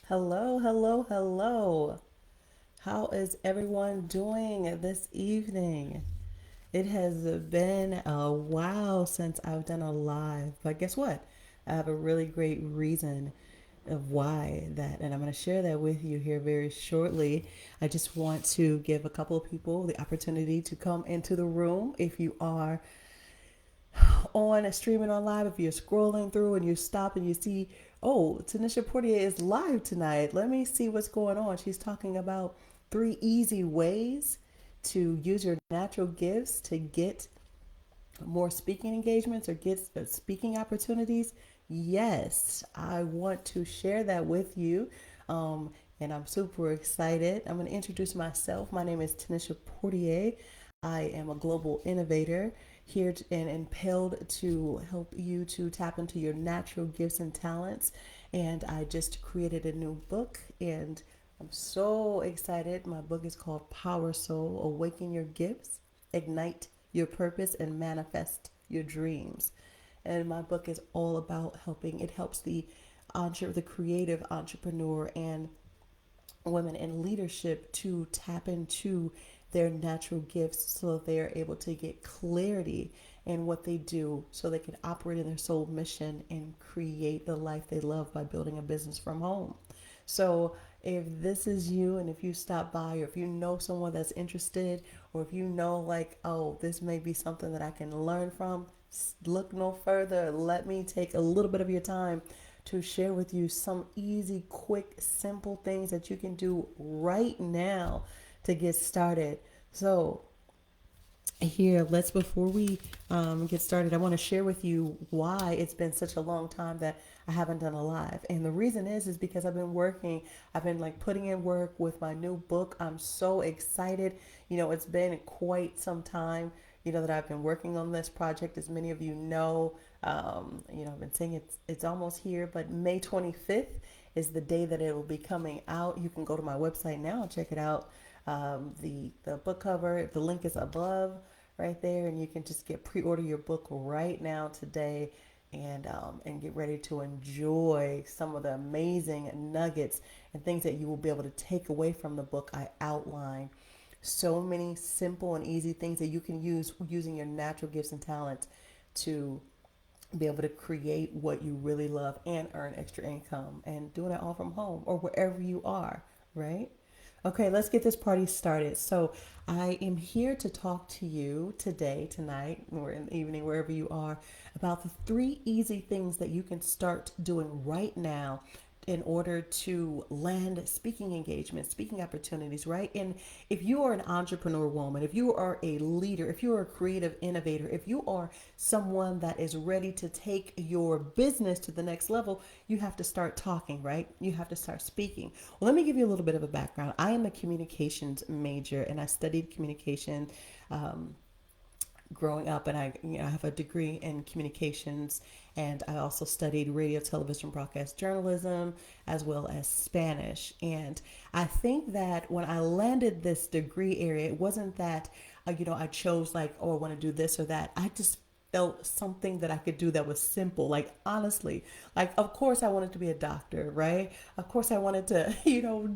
Hello, hello, hello. How is everyone doing this evening? It has been a while since I've done a live, but guess what? I have a really great reason of why that, and I'm going to share that with you here very shortly. I just want to give a couple of people the opportunity to come into the room. If you are on streaming on live, if you're scrolling through and you stop and you see, oh, Tanisha Portier is live tonight. Let me see what's going on. She's talking about 3 easy ways to use your natural gifts to get more speaking engagements or get speaking opportunities. Yes, I want to share that with you. And I'm super excited. I'm going to introduce myself. My name is Tanisha Portier. I am a global innovator here and impelled to help you to tap into your natural gifts and talents. And I just created a new book, and I'm so excited. My book is called Power Soul: Awaken Your Gifts, Ignite Your Purpose, and Manifest Your Dreams. And my book is all about helping. It helps the creative entrepreneur and women in leadership to tap into their natural gifts so that they are able to get clarity in what they do so they can operate in their soul mission and create the life they love by building a business from home. So if this is you and if you stop by or if you know someone that's interested or if you know like, oh, this may be something that I can learn from, look no further. Let me take a little bit of your time to share with you some easy, quick, simple things that you can do right now to get started. So, here, let's before we get started, I want to share with you why it's been such a long time that I haven't done a live. And the reason is because I've been working, I've been like putting in work with my new book. I'm so excited. It's been quite some time, that I've been working on this project. As many of you know, I've been saying it's almost here, but May 25th is the day that it will be coming out. You can go to my website now and check it out. The book cover, the link is above right there, and you can just pre-order your book right now today, and get ready to enjoy some of the amazing nuggets and things that you will be able to take away from the book. I outline so many simple and easy things that you can use using your natural gifts and talents to be able to create what you really love and earn extra income, and doing it all from home or wherever you are, right? Okay, let's get this party started. So, I am here to talk to you today, tonight, or in the evening, wherever you are, about the 3 easy things that you can start doing right now in order to land speaking engagements, speaking opportunities, right? And if you are an entrepreneur woman, if you are a leader, if you are a creative innovator, if you are someone that is ready to take your business to the next level, you have to start talking, right? You have to start speaking. Well, let me give you a little bit of a background. I am a communications major and I studied communication growing up, and I have a degree in communications, and I also studied radio, television, broadcast journalism, as well as Spanish. And I think that when I landed this degree area, it wasn't that I chose like, oh, I want to do this or that. I just felt something that I could do that was simple. Like, honestly, like, of course I wanted to be a doctor, right? Of course I wanted to,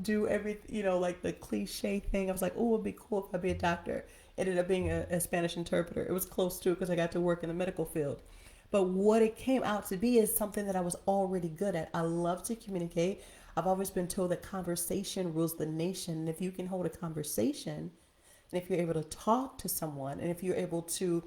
do everything, like the cliche thing. I was like, oh, it'd be cool if I'd be a doctor. It ended up being a Spanish interpreter. It was close to it because I got to work in the medical field. But what it came out to be is something that I was already good at. I love to communicate. I've always been told that conversation rules the nation. And if you can hold a conversation, and if you're able to talk to someone, and if you're able to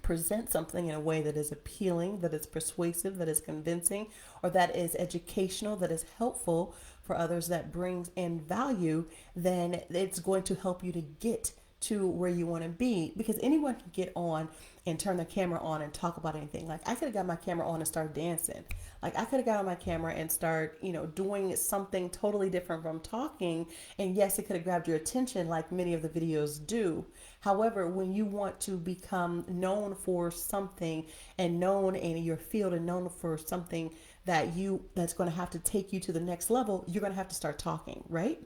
present something in a way that is appealing, that is persuasive, that is convincing, or that is educational, that is helpful for others, that brings in value, then it's going to help you to get to where you want to be, because anyone can get on and turn their camera on and talk about anything. Like, I could have got my camera on and started dancing. Like, I could have got on my camera and start, doing something totally different from talking. And yes, it could have grabbed your attention like many of the videos do. However, when you want to become known for something and known in your field and known for something that's going to have to take you to the next level, you're going to have to start talking, right?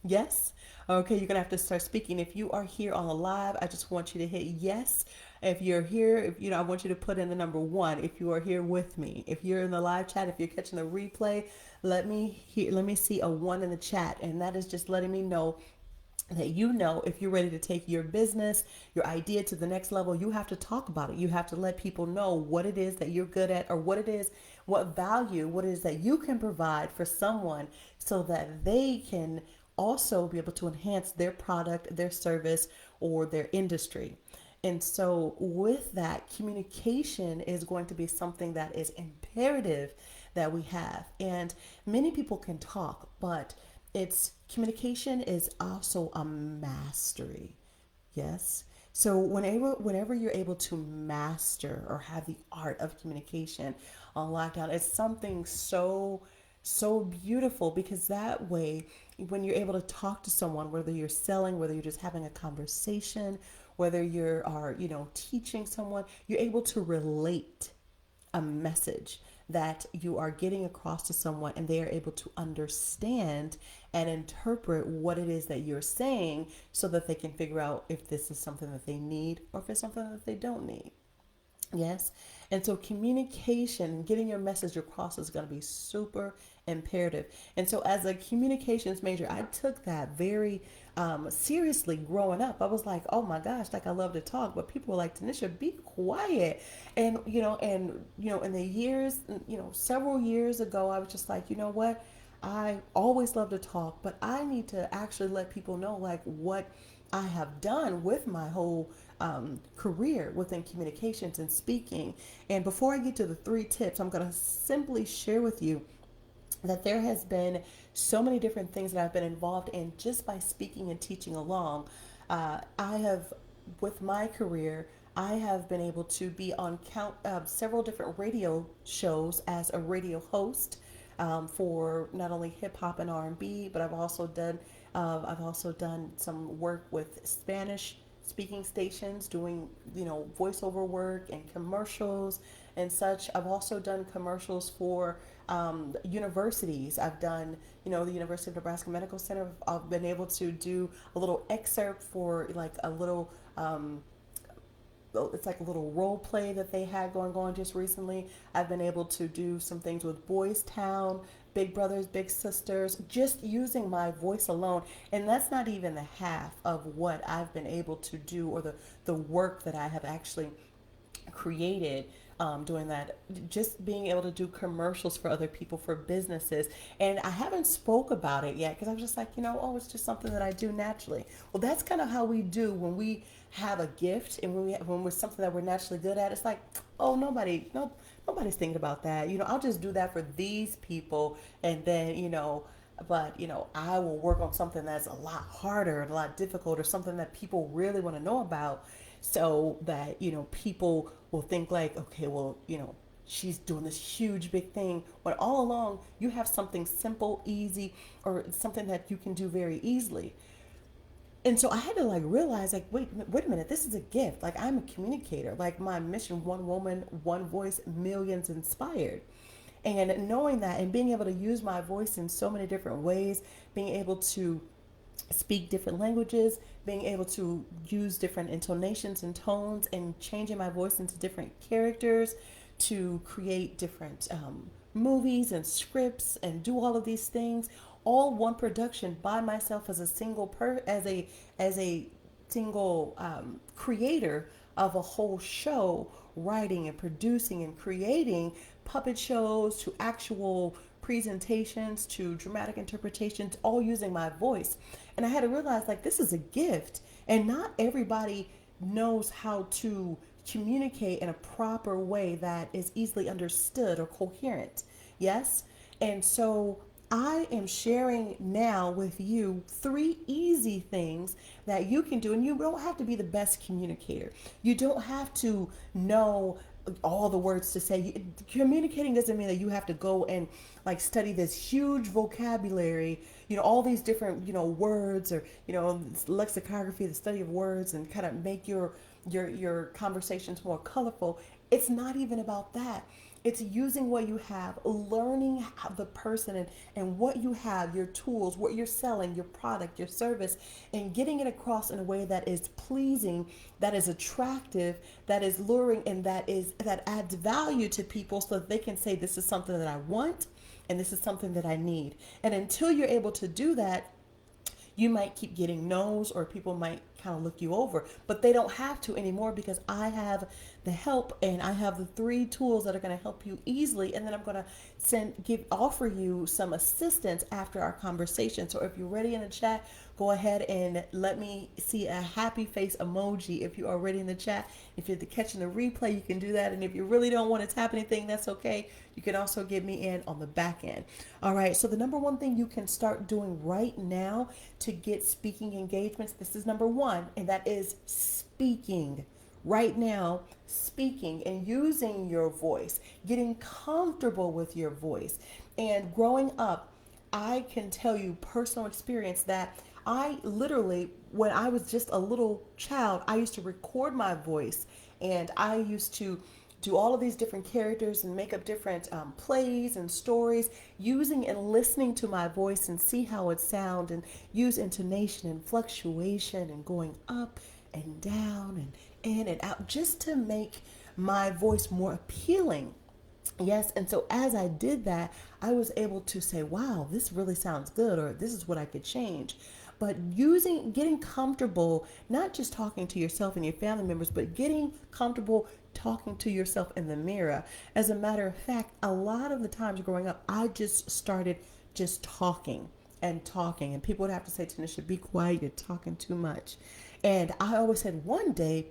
Yes. Okay, you're gonna have to start speaking. If you are here on the live, I just want you to hit yes. If you're here, if I want you to put in the number one. If you are here with me, if you're in the live chat, if you're catching the replay, let me see a one in the chat, and that is just letting me know that if you're ready to take your business, your idea to the next level, you have to talk about it. You have to let people know what it is that you're good at, or what value, what it is that you can provide for someone so that they can also be able to enhance their product, their service, or their industry. And so, with that, communication is going to be something that is imperative that we have. And many people can talk, but it's communication is also a mastery. Yes. So whenever you're able to master or have the art of communication on lockdown, it's something so beautiful, because that way, when you're able to talk to someone, whether you're selling, whether you're just having a conversation, whether you are, teaching someone, you're able to relate a message that you are getting across to someone, and they are able to understand and interpret what it is that you're saying, so that they can figure out if this is something that they need or if it's something that they don't need. Yes. And so communication, getting your message across, is going to be super imperative. And so, as a communications major, I took that very seriously growing up. I was like, oh my gosh, like, I love to talk, but people were like, Tanisha, be quiet. And, in the years, several years ago, I was just like, you know what? I always love to talk, but I need to actually let people know, like, what I have done with my whole career within communications and speaking. And before I get to the three tips, I'm going to simply share with you that there has been so many different things that I've been involved in just by speaking and teaching along. I have, with my career, I have been able to be on several different radio shows as a radio host, for not only hip hop and R&B, but I've also done some work with Spanish speaking stations, doing voiceover work and commercials and such. I've also done commercials for universities. I've done, the University of Nebraska Medical Center. I've been able to do a little excerpt for, like, a little it's like a little role play that they had going on just recently. I've been able to do some things with Boys Town, Big Brothers, Big Sisters, just using my voice alone. And that's not even the half of what I've been able to do, or the work that I have actually created, doing that, just being able to do commercials for other people, for businesses. And I haven't spoke about it yet, because I was just like, oh, it's just something that I do naturally. Well, that's kind of how we do when we have a gift, and when we're something that we're naturally good at. It's like, oh, nobody's thinking about that. I'll just do that for these people, and then, but I will work on something that's a lot harder and a lot difficult, or something that people really want to know about, so that people will think like, okay, well, she's doing this huge big thing, when all along you have something simple, easy, or something that you can do very easily. And so I had to, like, realize, like, wait a minute, this is a gift. Like, I'm a communicator. Like, my mission: one woman, one voice, millions inspired. And knowing that, and being able to use my voice in so many different ways, being able to speak different languages, being able to use different intonations and tones, and changing my voice into different characters to create different movies and scripts, and do all of these things, all one production by myself, as a single creator of a whole show, writing and producing and creating puppet shows, to actual presentations, to dramatic interpretations, all using my voice. And I had to realize, like, this is a gift, and not everybody knows how to communicate in a proper way that is easily understood or coherent. Yes? And so I am sharing now with you three easy things that you can do. And you don't have to be the best communicator. You don't have to know all the words to say. Communicating doesn't mean that you have to go and, like, study this huge vocabulary, all these different, words, or, lexicography, the study of words, and kind of make your conversations more colorful. It's not even about that. It's using what you have, learning how the person and what you have, your tools, what you're selling, your product, your service, and getting it across in a way that is pleasing, that is attractive, that is luring, and that adds value to people so that they can say, this is something that I want and this is something that I need. And until you're able to do that, you might keep getting no's, or people might kind of look you over, but they don't have to anymore, because I have the help and I have the 3 tools that are going to help you easily. And then I'm going to offer you some assistance after our conversation. So if you're ready in the chat, go ahead and let me see a happy face emoji if you're already in the chat. If you're catching the replay, you can do that. And if you really don't want to tap anything, that's okay. You can also get me in on the back end. All right. So the number one thing you can start doing right now to get speaking engagements, this is number 1, and that is speaking. Right now, speaking and using your voice, getting comfortable with your voice. And growing up, I can tell you personal experience that I literally, when I was just a little child, I used to record my voice, and I used to do all of these different characters and make up different plays and stories using and listening to my voice and see how it sound, and use intonation and fluctuation and going up and down and in and out just to make my voice more appealing. Yes, and so as I did that, I was able to say, wow, this really sounds good, or this is what I could change. But getting comfortable, not just talking to yourself and your family members, but getting comfortable talking to yourself in the mirror. As a matter of fact, a lot of the times growing up, I just started just talking and talking, and people would have to say, Tanisha, be quiet, you're talking too much. And I always said, one day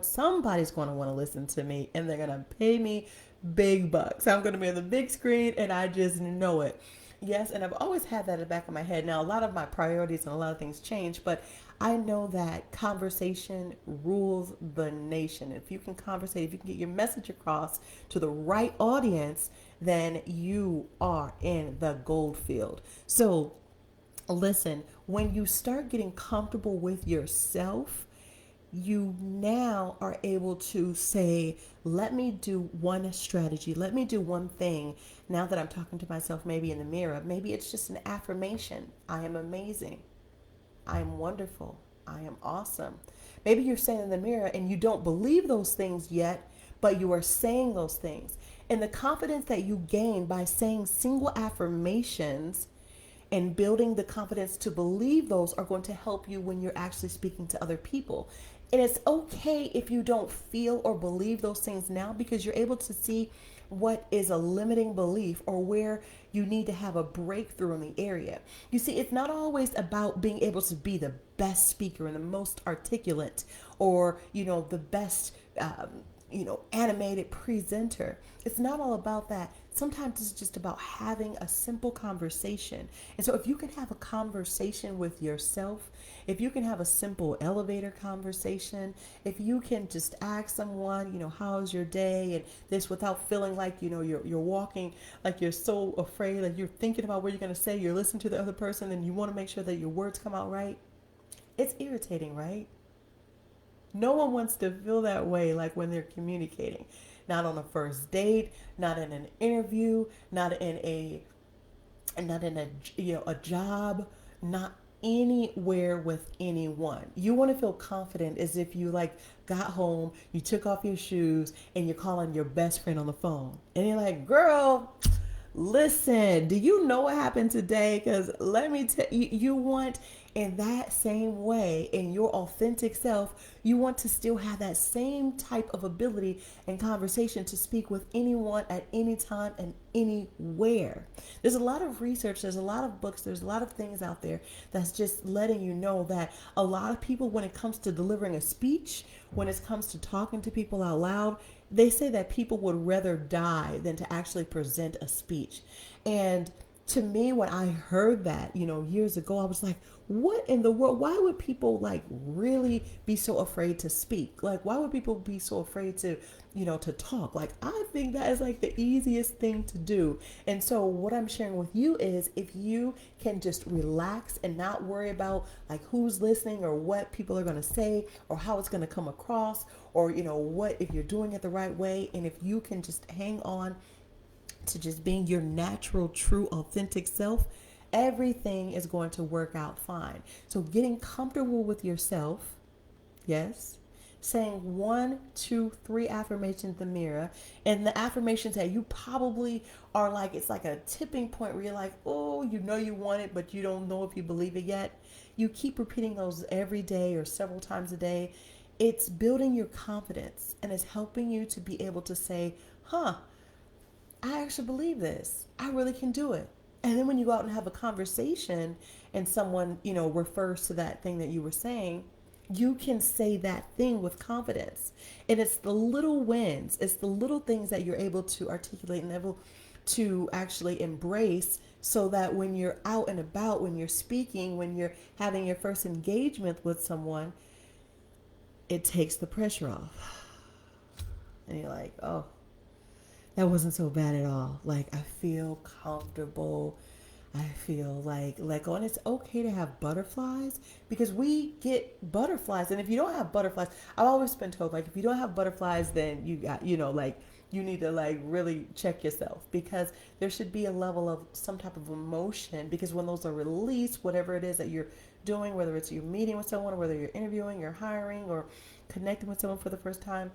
somebody's going to want to listen to me, and they're going to pay me big bucks. I'm going to be on the big screen, and I just know it. Yes, and I've always had that in the back of my head. Now, a lot of my priorities and a lot of things change, but I know that conversation rules the nation. If you can conversate, if you can get your message across to the right audience, then you are in the gold field. So listen, when you start getting comfortable with yourself, you now are able to say, let me do one strategy. Let me do one thing. Now that I'm talking to myself, maybe in the mirror, maybe it's just an affirmation. I am amazing. I am wonderful. I am awesome. Maybe you're saying in the mirror and you don't believe those things yet, but you are saying those things. And the confidence that you gain by saying single affirmations and building the confidence to believe those are going to help you when you're actually speaking to other people. And it's okay if you don't feel or believe those things now, because you're able to see what is a limiting belief or where you need to have a breakthrough in the area. You see, it's not always about being able to be the best speaker and the most articulate, or, the best, animated presenter. It's not all about that. Sometimes it's just about having a simple conversation. And so if you can have a conversation with yourself, if you can have a simple elevator conversation, if you can just ask someone, how's your day, and this without feeling like, you're walking, like you're so afraid, like you're thinking about what you're going to say, you're listening to the other person, and you want to make sure that your words come out right. It's irritating, right? No one wants to feel that way, like when they're communicating. Not on a first date, not in an interview, not in a a job, not anywhere with anyone. You want to feel confident as if you got home, you took off your shoes, and you're calling your best friend on the phone. And you're like, girl, listen, do you know what happened today? Because let me tell you, you want, in that same way, in your authentic self, you want to still have that same type of ability and conversation to speak with anyone at any time and anywhere. There's a lot of research, there's a lot of books, there's a lot of things out there that's just letting you know that a lot of people, when it comes to delivering a speech, when it comes to talking to people out loud, they say that people would rather die than to actually present a speech. And To me, when I heard that, years ago, I was like, what in the world? Why would people like really be so afraid to speak? Like, why would people be so afraid to, to talk? Like, I think that is like the easiest thing to do. And so, what I'm sharing with you is if you can just relax and not worry about like who's listening or what people are going to say or how it's going to come across or, what if you're doing it the right way. And if you can just hang on to just being your natural, true, authentic self, everything is going to work out fine. So, getting comfortable with yourself, yes, saying 1, 2, 3 affirmations in the mirror, and the affirmations that you probably are like, it's like a tipping point where you're like, oh, you want it, but you don't know if you believe it yet. You keep repeating those every day or several times a day. It's building your confidence and it's helping you to be able to say, huh, I actually believe this. I really can do it. And then when you go out and have a conversation and someone, refers to that thing that you were saying, you can say that thing with confidence. And it's the little wins, it's the little things that you're able to articulate and able to actually embrace so that when you're out and about, when you're speaking, when you're having your first engagement with someone, it takes the pressure off. And you're like, oh, that wasn't so bad at all. Like, I feel comfortable. I feel like let go. And it's okay to have butterflies because we get butterflies. And if you don't have butterflies, I've always been told, like, if you don't have butterflies, then you got, like, you need to, like, really check yourself because there should be a level of some type of emotion because when those are released, whatever it is that you're doing, whether it's you're meeting with someone, or whether you're interviewing, you're hiring, or connecting with someone for the first time,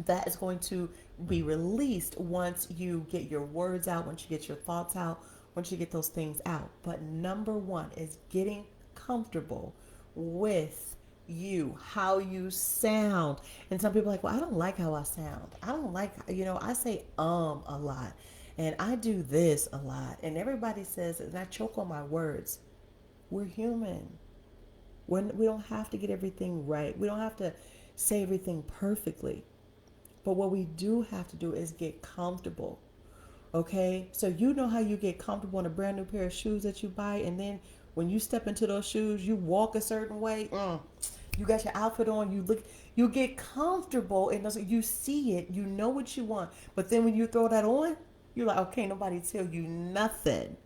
that is going to be released once you get your words out, once you get your thoughts out, once you get those things out. But number one is getting comfortable with you, how you sound. And some people are like, well, I don't like how I sound. I don't like, I say a lot and I do this a lot. And everybody says, and I choke on my words. We're human. We don't have to get everything right. We don't have to say everything perfectly. But what we do have to do is get comfortable. Okay? So you know how you get comfortable in a brand new pair of shoes that you buy, and then when you step into those shoes, you walk a certain way. You got your outfit on, you get comfortable, and you see it, you know what you want. But then when you throw that on, you're like, okay, nobody tell you nothing.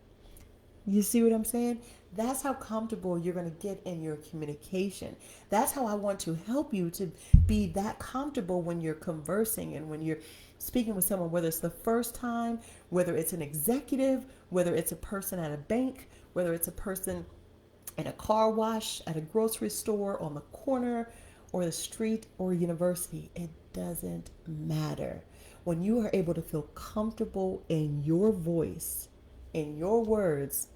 You see what I'm saying? That's how comfortable you're going to get in your communication. That's how I want to help you to be that comfortable when you're conversing and when you're speaking with someone, whether it's the first time, whether it's an executive, whether it's a person at a bank, whether it's a person in a car wash, at a grocery store, on the corner, or the street, or university. It doesn't matter. When you are able to feel comfortable in your voice, in your words,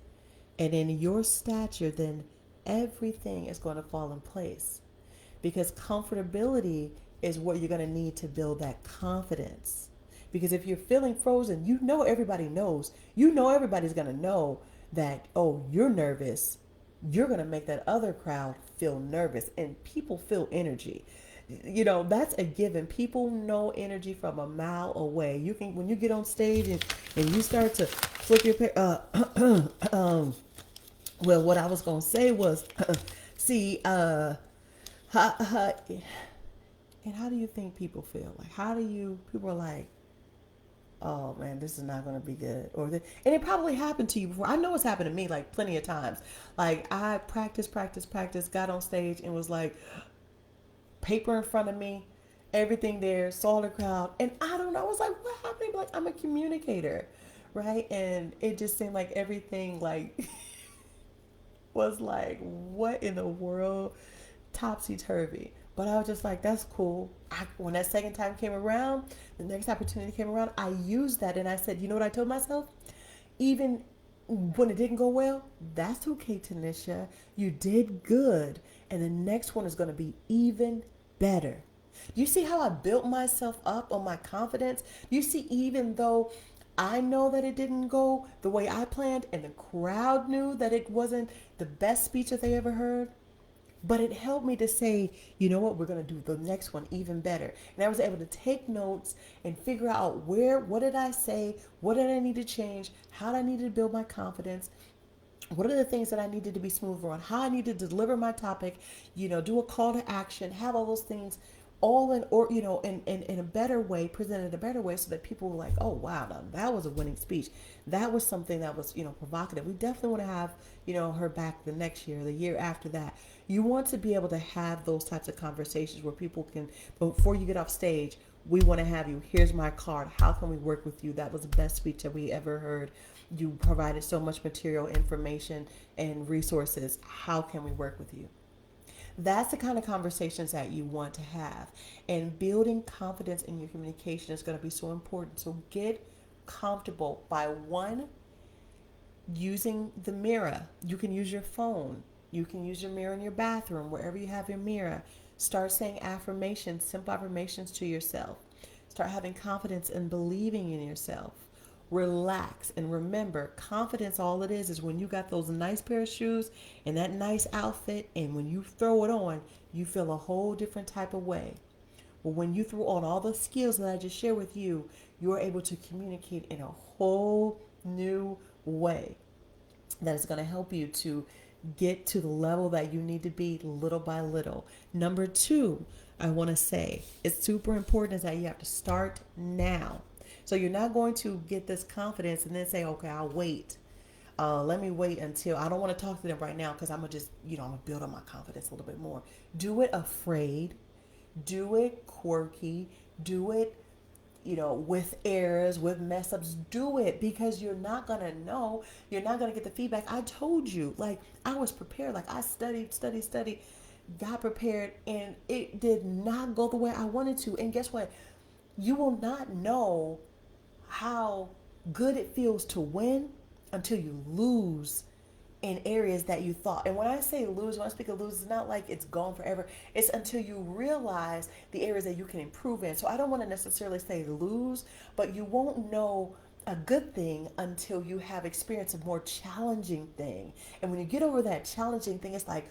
and in your stature, then everything is going to fall in place. Because comfortability is what you're going to need to build that confidence. Because if you're feeling frozen, everybody knows. Everybody's going to know that, oh, you're nervous. You're going to make that other crowd feel nervous. And people feel energy. That's a given. People know energy from a mile away. You can, when you get on stage and you start to flip your well, what I was gonna say was, see, and how do you think people feel? Like, people are like, oh man, this is not gonna be good, and it probably happened to you before. I know it's happened to me like plenty of times. Like I practiced, got on stage and was like, paper in front of me, everything there, saw the crowd, and I don't know, I was like, what happened? Like I'm a communicator, right? And it just seemed like everything like was like, what in the world? Topsy-turvy. But I was just like, that's cool. When that second time came around, the next opportunity came around, I used that and I said, you know what I told myself? Even when it didn't go well, that's okay, Tanisha. You did good. And the next one is going to be even better. You see how I built myself up on my confidence? You see, even though I know that it didn't go the way I planned and the crowd knew that it wasn't the best speech that they ever heard, But it helped me to say, you know what, we're going to do the next one even better. And I was able to take notes and figure out what did I say? What did I need to change? How did I need to build my confidence? What are the things that I needed to be smoother on? How I need to deliver my topic, do a call to action, have all those things all in, or in a better way, presented a better way, so that people were like, oh wow, now that was a winning speech. That was something that was provocative. We definitely want to have her back the next year, the year after that. You want to be able to have those types of conversations where people can, before you get off stage, we want to have you. Here's my card. How can we work with you? That was the best speech that we ever heard. You provided so much material, information, and resources. How can we work with you? That's the kind of conversations that you want to have. And building confidence in your communication is going to be so important. So get comfortable by one, using the mirror. You can use your phone. You can use your mirror in your bathroom, wherever you have your mirror. Start saying affirmations, simple affirmations to yourself. Start having confidence and believing in yourself. Relax and remember, confidence, all it is when you got those nice pair of shoes and that nice outfit, and when you throw it on, you feel a whole different type of way. But when you throw on all the skills that I just shared with you, you're able to communicate in a whole new way that is going to help you to get to the level that you need to be little by little. Number two, I want to say it's super important is that you have to start now. So you're not going to get this confidence and then say, okay, I'll wait. Let me wait until I don't want to talk to them right now because I'm going to just, I'm going to build on my confidence a little bit more. Do it afraid. Do it quirky. Do it with errors, with mess ups. Do it because you're not going to know. You're not going to get the feedback. I told you, like, I was prepared. Like, I studied, got prepared, and it did not go the way I wanted to. And guess what? You will not know how good it feels to win until you lose in areas that you thought. And when I say lose, when I speak of lose, it's not like it's gone forever. It's until you realize the areas that you can improve in. So I don't want to necessarily say lose, but you won't know a good thing until you have experienced a more challenging thing. And when you get over that challenging thing, it's like,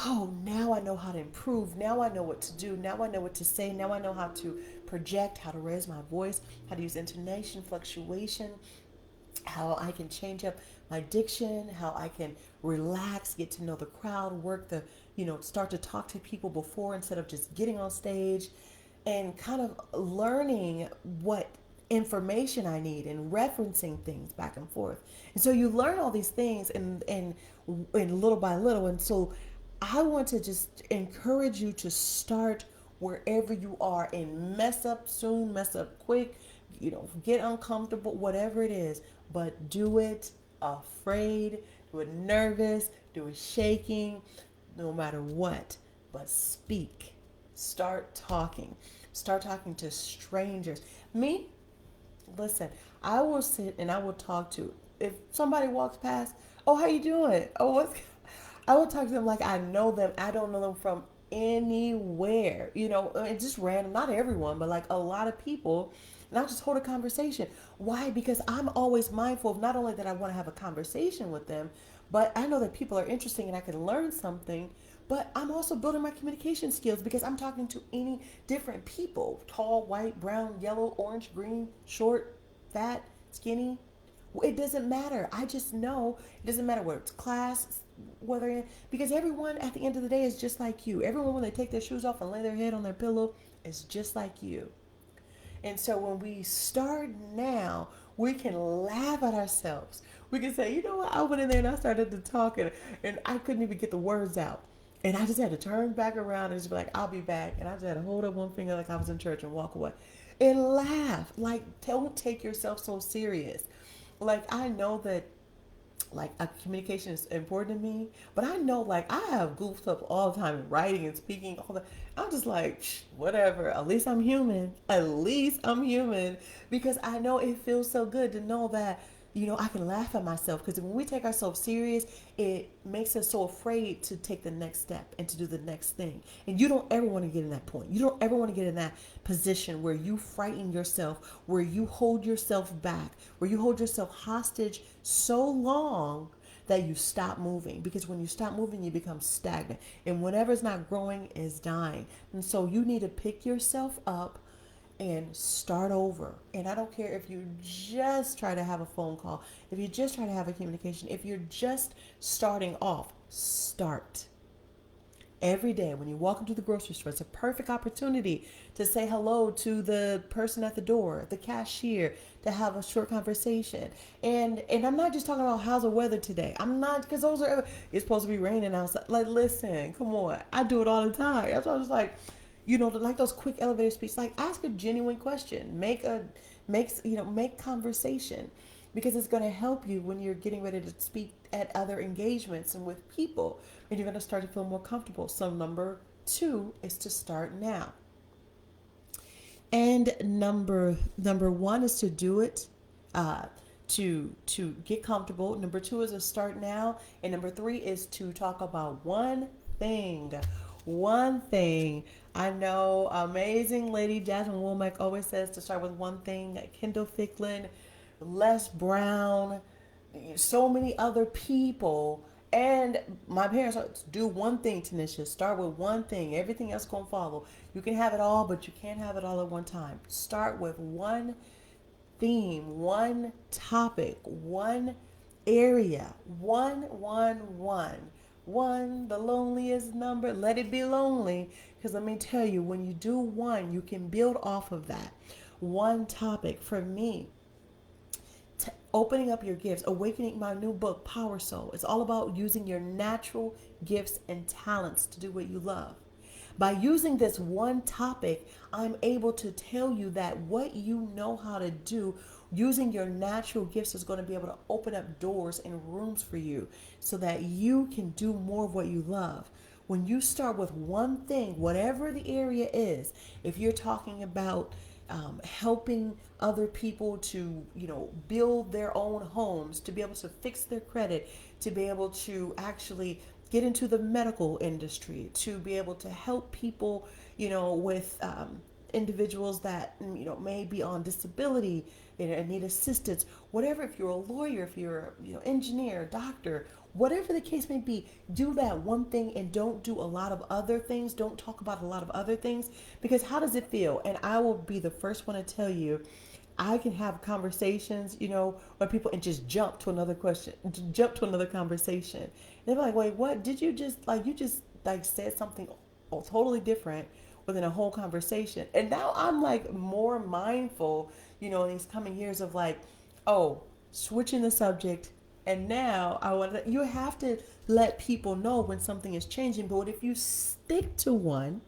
oh, now I know how to improve. Now I know what to do. Now I know what to say. Now I know how to project, how to raise my voice, how to use intonation, fluctuation, how I can change up my diction, how I can relax, get to know the crowd, work the, start to talk to people before instead of just getting on stage, and kind of learning what information I need and referencing things back and forth. And so you learn all these things and little by little. And so I want to just encourage you to start wherever you are and mess up soon, mess up quick, get uncomfortable, whatever it is, but do it afraid, do it nervous, do it shaking, no matter what, but speak. Start talking to strangers. Me, listen, I will sit and I will talk to, if somebody walks past, oh, how you doing? Oh, what's, I will talk to them like I know them. I don't know them from anywhere, it's just random, not everyone, but like a lot of people. And I'll just hold a conversation. Why? Because I'm always mindful of not only that I want to have a conversation with them, but I know that people are interesting and I can learn something. But I'm also building my communication skills because I'm talking to any different people: tall, white, brown, yellow, orange, green, short, fat, skinny. It doesn't matter. I just know it doesn't matter whether it's class, because everyone at the end of the day is just like you. Everyone, when they take their shoes off and lay their head on their pillow, is just like you. And so when we start now, we can laugh at ourselves. We can say, you know what, I went in there and I started to talk and I couldn't even get the words out. And I just had to turn back around and just be like, I'll be back. And I just had to hold up one finger like I was in church and walk away. And laugh. Like, don't take yourself so serious. Like, I know that communication is important to me, but I know like I have goofed up all the time in writing and speaking, all that. I'm just like, whatever, at least I'm human. Because I know it feels so good to know that I can laugh at myself, because when we take ourselves serious, it makes us so afraid to take the next step and to do the next thing. And you don't ever want to get in that point. You don't ever want to get in that position where you frighten yourself, where you hold yourself back, where you hold yourself hostage so long that you stop moving, because when you stop moving, you become stagnant, and whatever's not growing is dying. And so you need to pick yourself up and start over. And I don't care if you just try to have a phone call, if you just try to have a communication, if you're just starting off, start. Every day when you walk into the grocery store, it's a perfect opportunity to say hello to the person at the door, the cashier, to have a short conversation. And I'm not just talking about how's the weather today. I'm not, because those are, it's supposed to be raining outside. Like, listen, come on. I do it all the time. That's why I was like, like those quick elevator speeches, like ask a genuine question, make conversation, because it's going to help you when you're getting ready to speak at other engagements and with people, and you're going to start to feel more comfortable. So number 2 is to start now. And number 1 is to do it, to get comfortable. Number 2 is to start now, and number 3 is to talk about one thing. One thing. I know amazing lady Jasmine Womack always says to start with one thing. Kendall Ficklin, Les Brown, so many other people. And my parents do one thing, Tanisha. Start with one thing. Everything else gonna follow. You can have it all, but you can't have it all at one time. Start with one theme, one topic, one area, one, the loneliest number. Let it be lonely, because let me tell you, when you do one, you can build off of that one topic. For me, opening up your gifts, awakening, my new book, Power Soul. It's all about using your natural gifts and talents to do what you love. By using this one topic, I'm able to tell you that what you know how to do, using your natural gifts, is going to be able to open up doors and rooms for you so that you can do more of what you love. When you start with one thing, whatever the area is, if you're talking about helping other people to, build their own homes, to be able to fix their credit, to be able to actually get into the medical industry, to be able to help people, with individuals that, may be on disability and need assistance, whatever. If you're a lawyer, if you're, engineer, doctor, whatever the case may be, do that one thing and don't do a lot of other things. Don't talk about a lot of other things, because how does it feel? And I will be the first one to tell you, I can have conversations, where people and just jump to another question, jump to another conversation. And they're like, wait, what? Did you just said something totally different within a whole conversation. And now I'm like more mindful, in these coming years of like, oh, switching the subject. And now you have to let people know when something is changing. But what if you stick to one,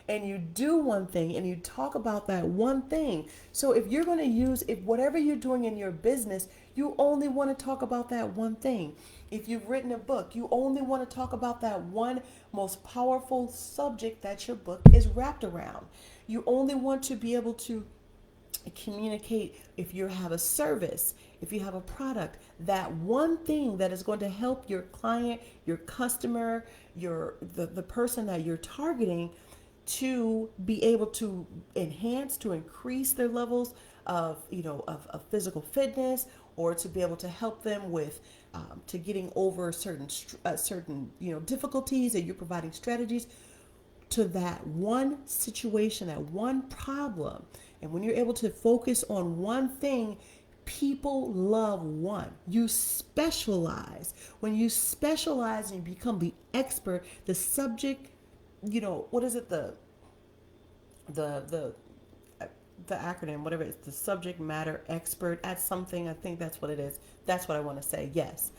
and you do one thing and you talk about that one thing? So if you're going to if whatever you're doing in your business, you only want to talk about that one thing. If you've written a book, you only want to talk about that one most powerful subject that your book is wrapped around. You only want to be able to communicate, if you have a service, if you have a product, that one thing that is going to help your client, your customer, the person that you're targeting, to be able to enhance, to increase their levels of, of physical fitness, or to be able to help them with, to getting over certain, difficulties, and you're providing strategies to that one situation, that one problem. And when you're able to focus on one thing, people love one. You specialize. When you specialize and you become the expert, the subject, what is it? The acronym, whatever it is, the subject matter expert at something. I think that's what it is. That's what I want to say. Yes.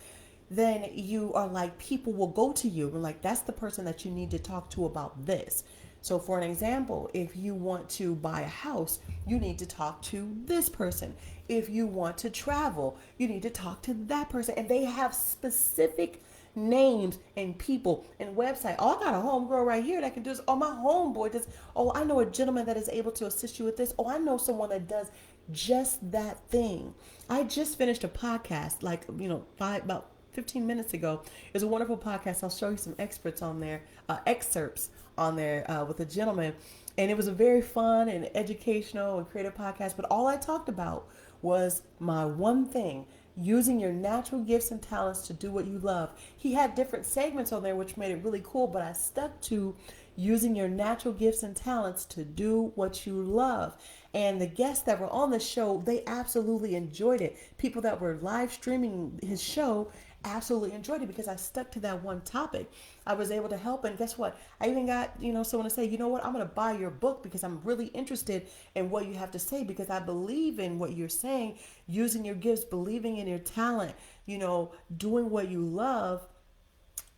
Then you are like, people will go to you and like, that's the person that you need to talk to about this. So for an example, if you want to buy a house, you need to talk to this person. If you want to travel, you need to talk to that person. And they have specific names and people and website. Oh, I got a homegirl right here that can do this. Oh, my homeboy does. Oh, I know a gentleman that is able to assist you with this. Oh, I know someone that does just that thing. I just finished a podcast, about 15 minutes ago. It's a wonderful podcast. I'll show you some excerpts on there with a gentleman. And it was a very fun and educational and creative podcast. But all I talked about was my one thing. using your natural gifts and talents to do what you love. He had different segments on there, which made it really cool, but I stuck to using your natural gifts and talents to do what you love. And the guests that were on the show, they absolutely enjoyed it. People that were live streaming his show absolutely enjoyed it because I stuck to that one topic. I was able to help, and guess what? I even got, someone to say, you know what, I'm going to buy your book because I'm really interested in what you have to say, because I believe in what you're saying, using your gifts, believing in your talent, doing what you love,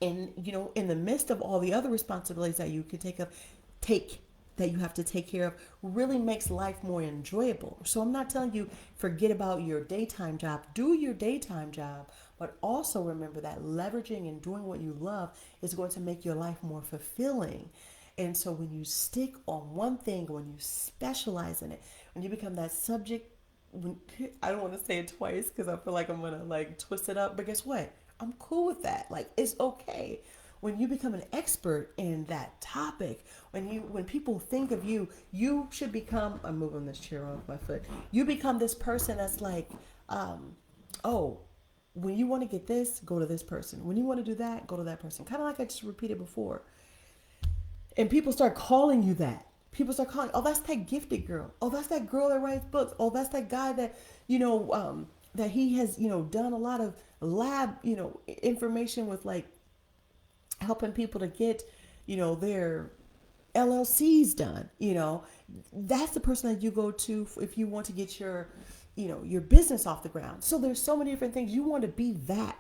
and in the midst of all the other responsibilities that you can take that you have to take care of, really makes life more enjoyable. So I'm not telling you forget about your daytime job. Do your daytime job, but also remember that leveraging and doing what you love is going to make your life more fulfilling. And so when you stick on one thing, when you specialize in it, when you become that subject, I don't want to say it twice because I feel like I'm going to like twist it up, but guess what? I'm cool with that. Like, it's okay. When you become an expert in that topic, when people think of you, you should become, I'm moving this chair off my foot. You become this person that's like, oh, when you want to get this, go to this person. When you want to do that, go to that person. Kind of like I just repeated before. And people start calling you that. People start calling, oh, that's that gifted girl. Oh, that's that girl that writes books. Oh, that's that guy that, that he has, done a lot of lab, information with, like, helping people to get, their LLCs done. That's the person that you go to if you want to get your business off the ground. So there's so many different things. You want to be that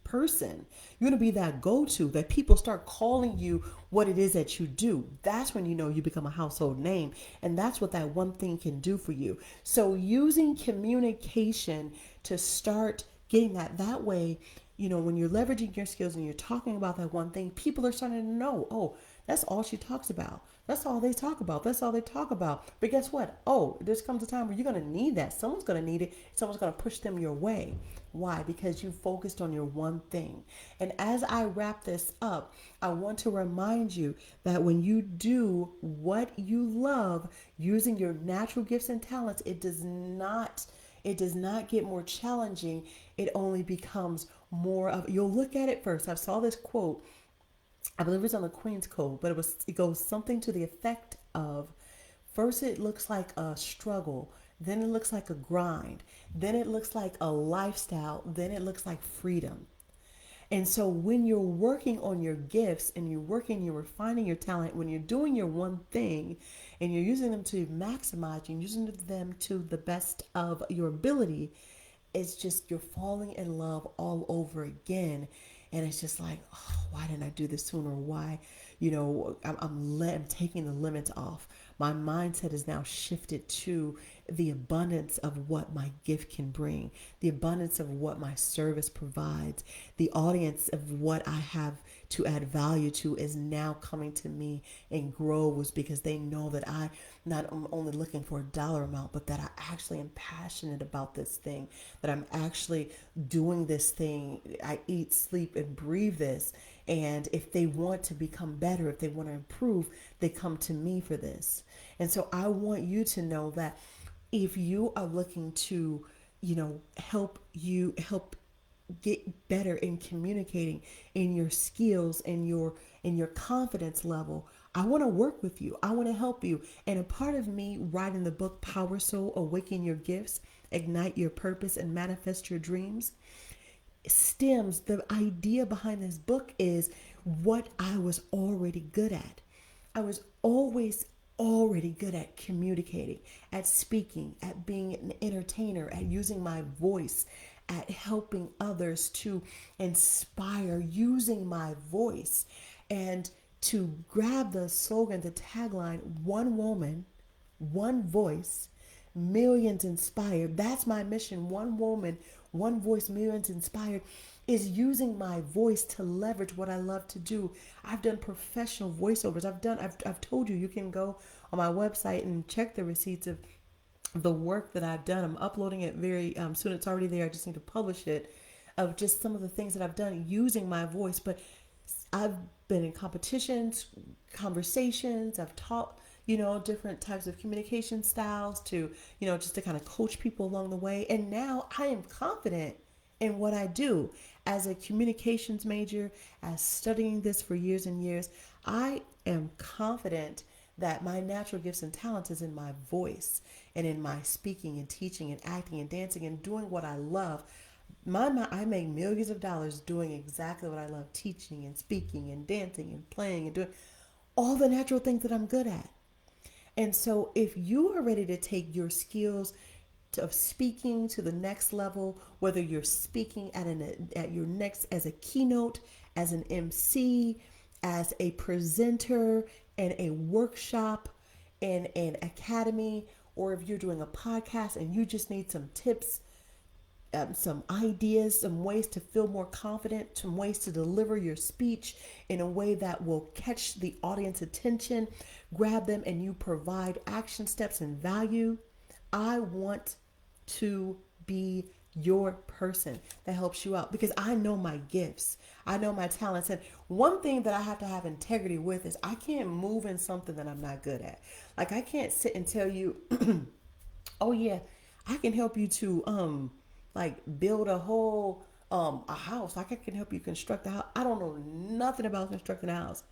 person. You're going to be that go-to that people start calling you what it is that you do. That's when you become a household name. And that's what that one thing can do for you. So using communication to start getting that way, when you're leveraging your skills and you're talking about that one thing, people are starting to know, oh, that's all she talks about. That's all they talk about. That's all they talk about. But guess what? Oh, there comes a time where you're going to need that. Someone's going to need it. Someone's going to push them your way. Why? Because you focused on your one thing. And as I wrap this up, I want to remind you that when you do what you love using your natural gifts and talents, it does not get more challenging. It only becomes more of, you'll look at it first. I saw this quote, I believe it's on the Queen's Code, but it goes something to the effect of, first it looks like a struggle, then it looks like a grind, then it looks like a lifestyle, then it looks like freedom. And so when you're working on your gifts and you're refining your talent, when you're doing your one thing and you're using them to maximize and using them to the best of your ability, it's just you're falling in love all over again. And it's just like, oh, why didn't I do this sooner? Why, I'm taking the limits off. My mindset is now shifted to the abundance of what my gift can bring, the abundance of what my service provides, the audience of what I have to add value to is now coming to me and grows because they know that I not am only looking for a dollar amount, but that I actually am passionate about this thing, that I'm actually doing this thing. I eat, sleep, and breathe this. And if they want to become better, if they want to improve, they come to me for this. And so I want you to know that if you are looking to, help get better in communicating, in your skills, in your confidence level, I want to work with you. I want to help you. And a part of me writing the book Power Soul, Awaken Your Gifts, Ignite Your Purpose, and Manifest Your Dreams stems, the idea behind this book is what I was already good at. I was already good at communicating, at speaking, at being an entertainer, at using my voice, at helping others to inspire using my voice. And to grab the slogan, the tagline, one woman, one voice, millions inspired. That's my mission. One woman, one voice, millions inspired, is using my voice to leverage what I love to do. I've done professional voiceovers. I've told you, you can go on my website and check the receipts of the work that I've done. I'm uploading it very soon. It's already there. I just need to publish it, of just some of the things that I've done using my voice. But I've been in competitions, conversations. I've taught, different types of communication styles to, just to kind of coach people along the way. And now I am confident in what I do as a communications major, as studying this for years and years. I am confident that my natural gifts and talents is in my voice and in my speaking and teaching and acting and dancing and doing what I love. I make millions of dollars doing exactly what I love, teaching and speaking and dancing and playing and doing all the natural things that I'm good at. And so if you are ready to take your skills of speaking to the next level, whether you're speaking at your next as a keynote, as an MC, as a presenter in a workshop, in an academy, or if you're doing a podcast and you just need some tips, some ideas, some ways to feel more confident, some ways to deliver your speech in a way that will catch the audience attention, grab them, and you provide action steps and value. I want to be your person that helps you out because I know my gifts. I know my talents. And one thing that I have to have integrity with is I can't move in something that I'm not good at. Like I can't sit and tell you, oh yeah, I can help you to like build a whole a house. Like I can help you construct a house. I don't know nothing about constructing a house.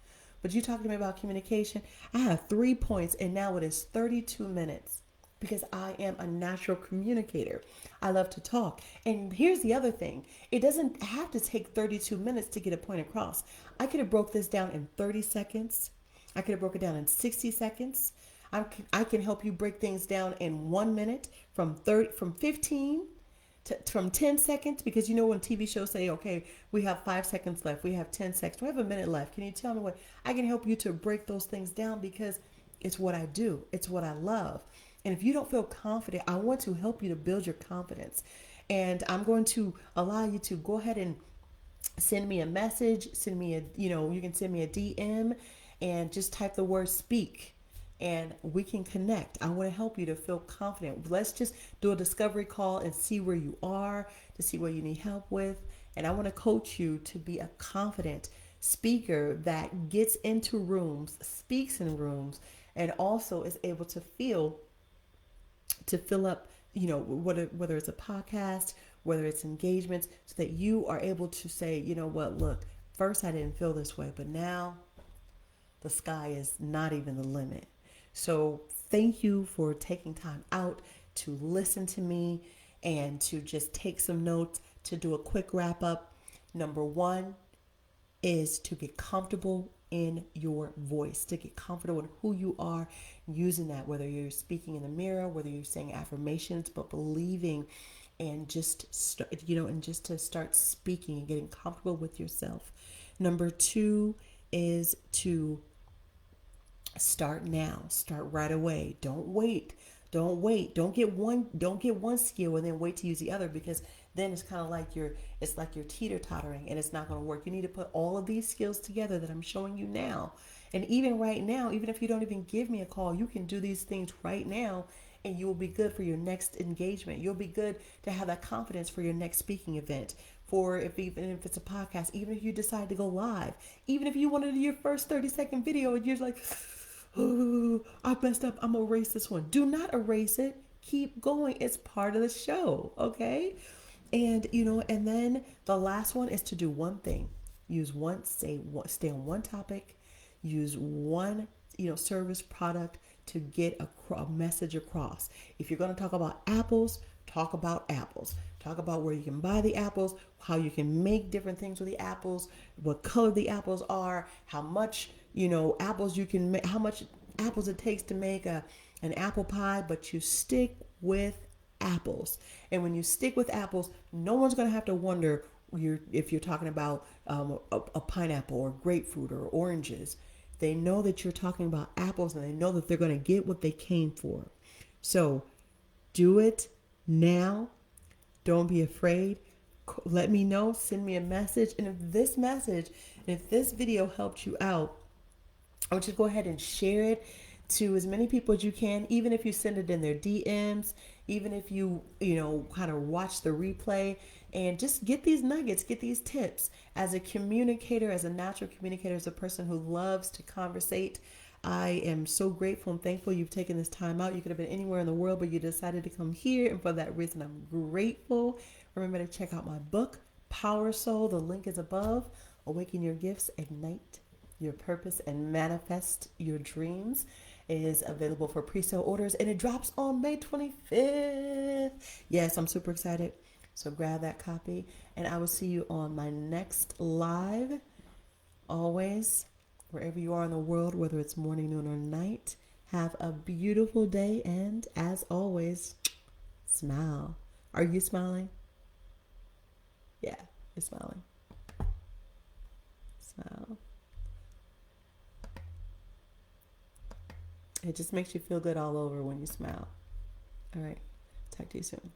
But you talking to me about communication. I have 3 points and now it is 32 minutes because I am a natural communicator. I love to talk. And here's the other thing. It doesn't have to take 32 minutes to get a point across. I could have broke this down in 30 seconds. I could have broke it down in 60 seconds. I can help you break things down in 1 minute from 15 from 10 seconds, because when TV shows say, okay, we have 5 seconds left, we have 10 seconds, we have a minute left. Can you tell me what? I can help you to break those things down because it's what I do. It's what I love. And if you don't feel confident, I want to help you to build your confidence. And I'm going to allow you to go ahead and send me a message, you can send me a DM and just type the word speak and we can connect. I want to help you to feel confident. Let's just do a discovery call and see where you are, to see what you need help with. And I want to coach you to be a confident speaker that gets into rooms, speaks in rooms, and also is able to fill up, whether it's a podcast, whether it's engagements, so that you are able to say, look, first I didn't feel this way, but now the sky is not even the limit. So thank you for taking time out to listen to me and to just take some notes, to do a quick wrap up. Number 1 is to get comfortable in your voice, to get comfortable in who you are, using that, whether you're speaking in the mirror, whether you're saying affirmations, but believing and just to start speaking and getting comfortable with yourself. Number 2 is to start now. Start right away. Don't wait. Don't get one skill and then wait to use the other, because then it's kind of like you're teeter-tottering and it's not going to work. You need to put all of these skills together that I'm showing you now. And even right now, even if you don't even give me a call, you can do these things right now and you will be good for your next engagement. You'll be good to have that confidence for your next speaking event. Even if it's a podcast, even if you decide to go live, even if you want to do your first 30-second video and you're like, oh, I messed up, I'm gonna erase this one. Do not erase it. Keep going. It's part of the show, okay? And and then the last one is to do one thing. Stay on one topic. Use one service, product to get a message across. If you're going to talk about apples, talk about apples. Talk about where you can buy the apples, how you can make different things with the apples, what color the apples are, how much apples you can make, how much apples it takes to make an apple pie. But you stick with apples, and when you stick with apples, no one's going to have to wonder if you're talking about a pineapple or grapefruit or oranges. They know that you're talking about apples, and they know that they're going to get what they came for. So do it now. Don't be afraid. Let me know. Send me a message. And if this video helped you out, I want you to go ahead and share it to as many people as you can, even if you send it in their DMs, even if you kind of watch the replay, and just get these nuggets, get these tips. As a communicator, as a natural communicator, as a person who loves to conversate, I am so grateful and thankful you've taken this time out. You could have been anywhere in the world, but you decided to come here. And for that reason, I'm grateful. Remember to check out my book, Power Soul. The link is above. Awaken your gifts, ignite your purpose, and manifest your dreams. It is available for pre-sale orders and it drops on May 25th. Yes, I'm super excited. So grab that copy and I will see you on my next live. Always, wherever you are in the world, whether it's morning, noon, or night, have a beautiful day. And as always, smile. Are you smiling? Yeah, you're smiling. Smile. It just makes you feel good all over when you smile. All right. Talk to you soon.